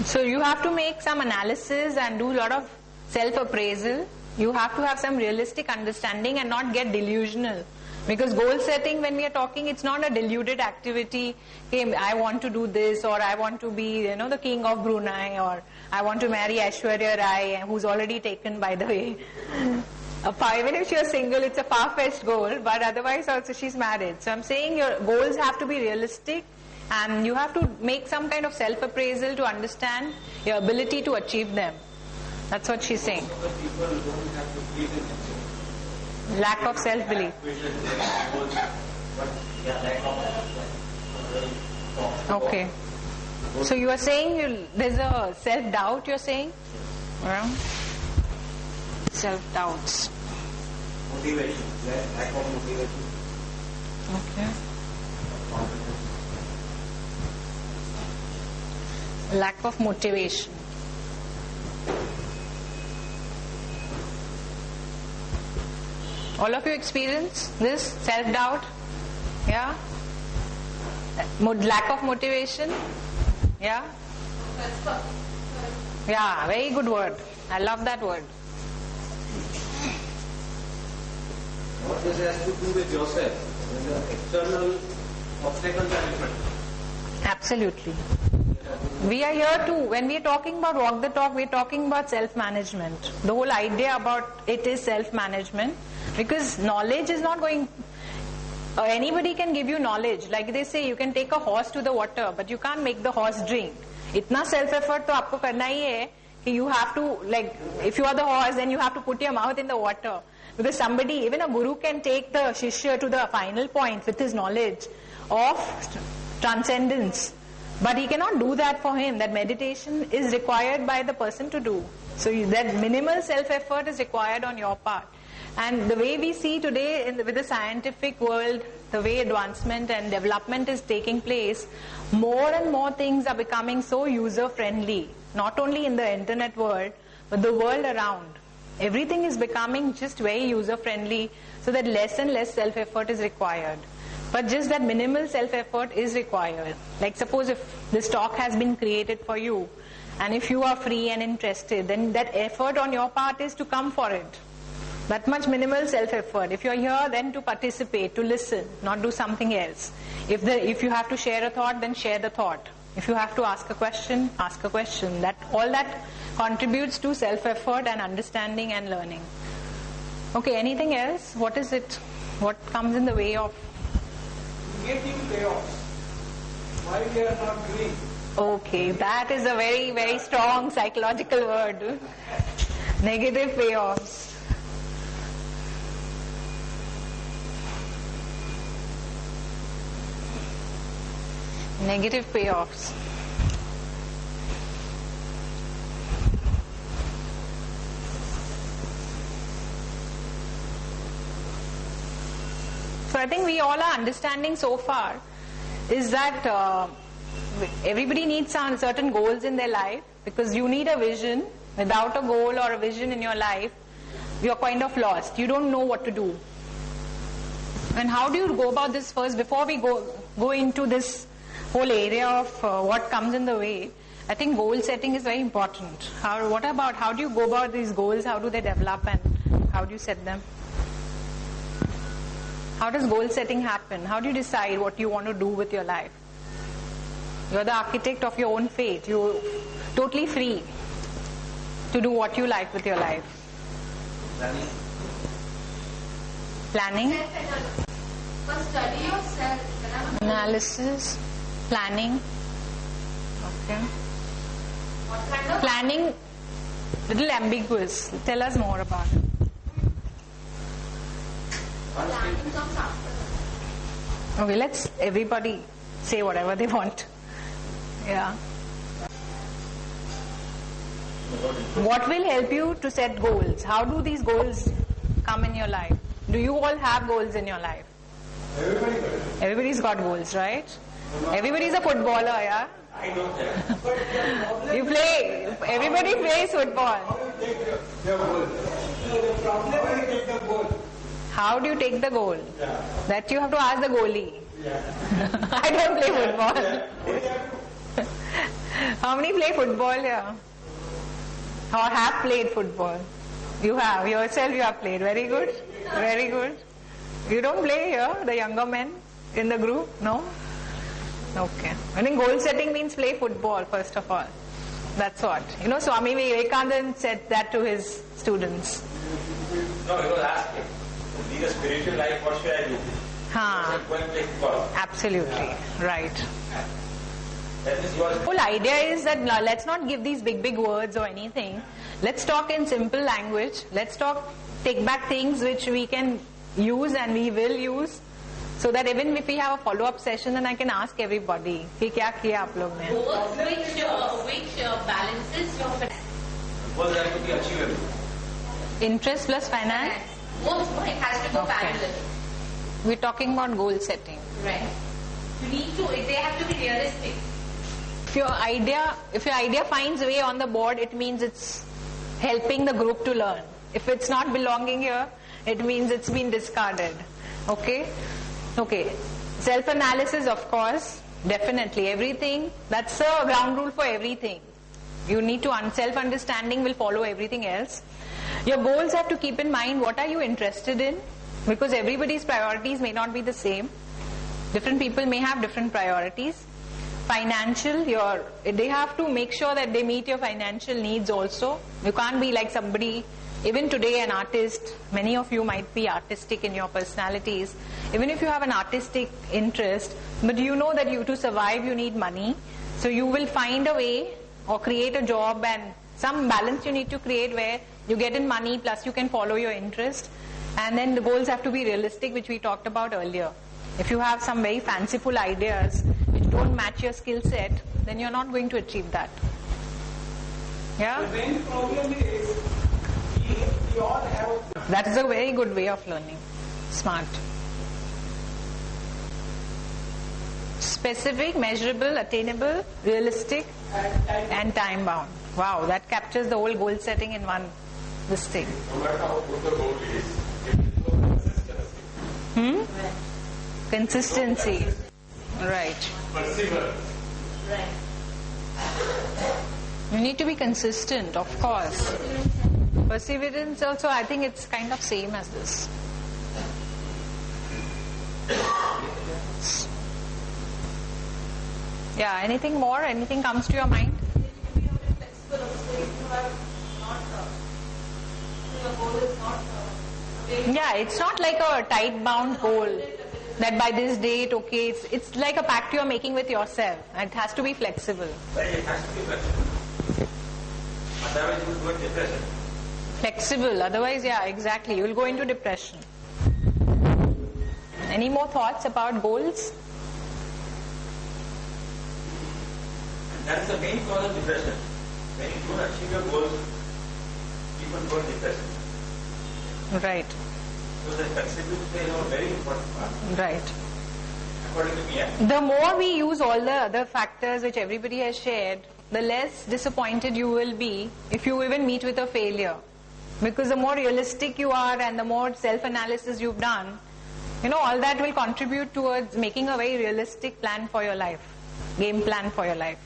So you have to make some analysis and do a lot of self-appraisal. You have to have some realistic understanding and not get delusional. Because goal setting, when we are talking, it's not a deluded activity. Okay, I want to do this, or I want to be, the king of Brunei, or I want to marry Aishwarya Rai, who's already taken, by the way. Even if she's single, it's a far-fetched goal, but otherwise also she's married. So I'm saying your goals have to be realistic, and you have to make some kind of self-appraisal to understand your ability to achieve them. That's what she's saying. Lack of self-belief. Okay. So you are saying there's a self-doubt, you're saying? Yeah. Self-doubts. Motivation. Lack of motivation. Okay. Lack of motivation. All of you experience this self-doubt? Yeah? Lack of motivation? Yeah? Yeah, very good word. I love that word. What this has to do with yourself, when the external obstacles are different. Absolutely. We are here to, when we are talking about walk the talk, we are talking about self-management. The whole idea about it is self-management. Because knowledge is not going, anybody can give you knowledge. Like they say, you can take a horse to the water, but you can't make the horse drink. Itna self-effort to aapko karna hi hai, ki you have to, like, if you are the horse, then you have to put your mouth in the water. Because somebody, even a guru can take the shishya to the final point with his knowledge of transcendence. But he cannot do that for him. That meditation is required by the person to do. So that minimal self-effort is required on your part. And the way we see today with the scientific world, the way advancement and development is taking place, more and more things are becoming so user-friendly. Not only in the internet world, but the world around. Everything is becoming just very user-friendly, so that less and less self-effort is required. But just that minimal self-effort is required. Like suppose if this talk has been created for you, and if you are free and interested, then that effort on your part is to come for it. That much minimal self-effort. If you are here, then to participate, to listen, not do something else. If you have to share a thought, then share the thought. If you have to ask a question, ask a question. All that contributes to self-effort and understanding and learning. Okay, anything else? What is it? What comes in the way of? Negative payoffs. Why we are not doing? Okay, that is a very, very strong psychological word. Negative payoffs. Negative payoffs. So I think we all are understanding so far is that everybody needs some certain goals in their life, because you need a vision. Without a goal or a vision in your life, you're kind of lost. You don't know what to do. And how do you go about this first, before we go into this whole area of what comes in the way? I think goal setting is very important. How do you go about these goals? How do they develop, and how do you set them? How does goal setting happen? How do you decide what you want to do with your life? You're the architect of your own fate. You're totally free to do what you like with your life. Planning. First, study yourself. Analysis. Planning. Okay. What kind of Planning, little ambiguous. Tell us more about it. planning comes after? Okay, let's everybody say whatever they want. Yeah. What will help you to set goals? How do these goals come in your life? Do you all have goals in your life? Everybody's got goals, right? Everybody's a footballer, yeah? I don't have. You play, everybody plays football. The problem is take the goal. How do you take the goal? Yeah. That you have to ask the goalie. Yeah. I don't play football. How many play football here? Or have played football? You have. Yourself you have played. Very good. Very good. You don't play here, the younger men in the group? No? Okay. I think goal setting means play football first of all. That's what. You know, Swami Vivekananda said that to his students. No, he was asking, to lead a spiritual life, what should I do? Go and play football. Absolutely. Right. That is your... The whole idea is that let's not give these big words or anything. Let's talk in simple language. Let's take back things which we can use and we will use, so that even if we have a follow-up session, then I can ask everybody, कि क्या किया आप लोग ने? Goals which balances your finance. Goals have to be achievable. Interest plus finance? Both, no, it has to go Okay. parallel. We're talking about goal setting. Right. They have to be realistic. If your idea finds way on the board, it means it's helping the group to learn. If it's not belonging here, it means it's been discarded. Okay? Okay. Self-analysis, of course, definitely. Everything, that's a ground rule for everything. You need to, self-understanding will follow everything else. Your goals have to keep in mind what are you interested in, because everybody's priorities may not be the same. Different people may have different priorities. Financial, they have to make sure that they meet your financial needs also. You can't be like somebody, even today an artist, many of you might be artistic in your personalities. Even if you have an artistic interest, but you know that to survive you need money. So you will find a way or create a job, and some balance you need to create where you get in money plus you can follow your interest. And then the goals have to be realistic, which we talked about earlier. If you have some very fanciful ideas which don't match your skill set, then you're not going to achieve that. Yeah? The main problem is we all have That is a very good way of learning. Smart. Specific, measurable, attainable, realistic, and time bound. Wow, that captures the whole goal setting in one this thing. No matter how good the goal is, it is no consistency. Consistency. Right. Perseverance. Right. You need to be consistent, of course. Perseverance also, I think it's kind of same as this. Yeah, anything more? Anything comes to your mind? Yeah, it's not like a tight bound goal that by this date, okay, it's like a pact you're making with yourself. It has to be flexible. But it has to be flexible. Otherwise you will go into depression. Flexible, otherwise, yeah, exactly. You will go into depression. Any more thoughts about goals? That is the main cause of depression. When you don't achieve your goals, people go into depression. Right, So the flexibility plays a very important part, right. according to me. Yeah? The more we use all the other factors which everybody has shared, the less disappointed you will be if you even meet with a failure. Because the more realistic you are and the more self-analysis you've done, all that will contribute towards making a very realistic plan for your life, game plan for your life.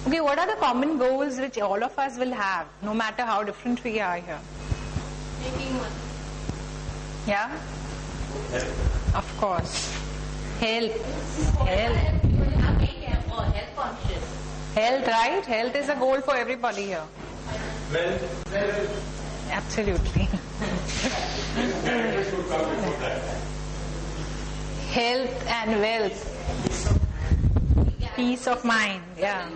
Okay, what are the common goals which all of us will have, no matter how different we are here? Making money. Yeah? Of course. Health. People are being health conscious. Health, right? Health is a goal for everybody here. Well, Absolutely. Health and wealth. Peace of mind. Yeah.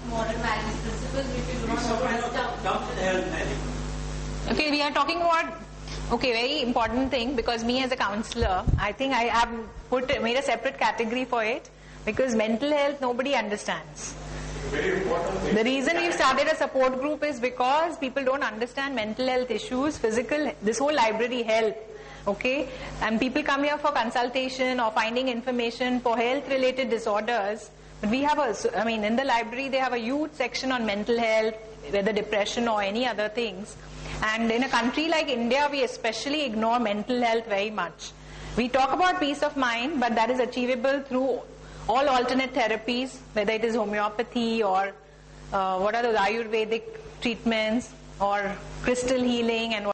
Modern values, principles which you do not know to disturb. comes in health management. Okay, we are talking about, very important thing, because me as a counselor, I think I have made a separate category for it, because mental health nobody understands. Very important thing. The reason we've started a support group is because people don't understand mental health issues, physical, this whole library health. Okay, and people come here for consultation or finding information for health related disorders. But we have in the library they have a huge section on mental health, whether depression or any other things. And in a country like India, we especially ignore mental health very much. We talk about peace of mind, but that is achievable through all alternate therapies, whether it is homeopathy or what are those Ayurvedic treatments or crystal healing and what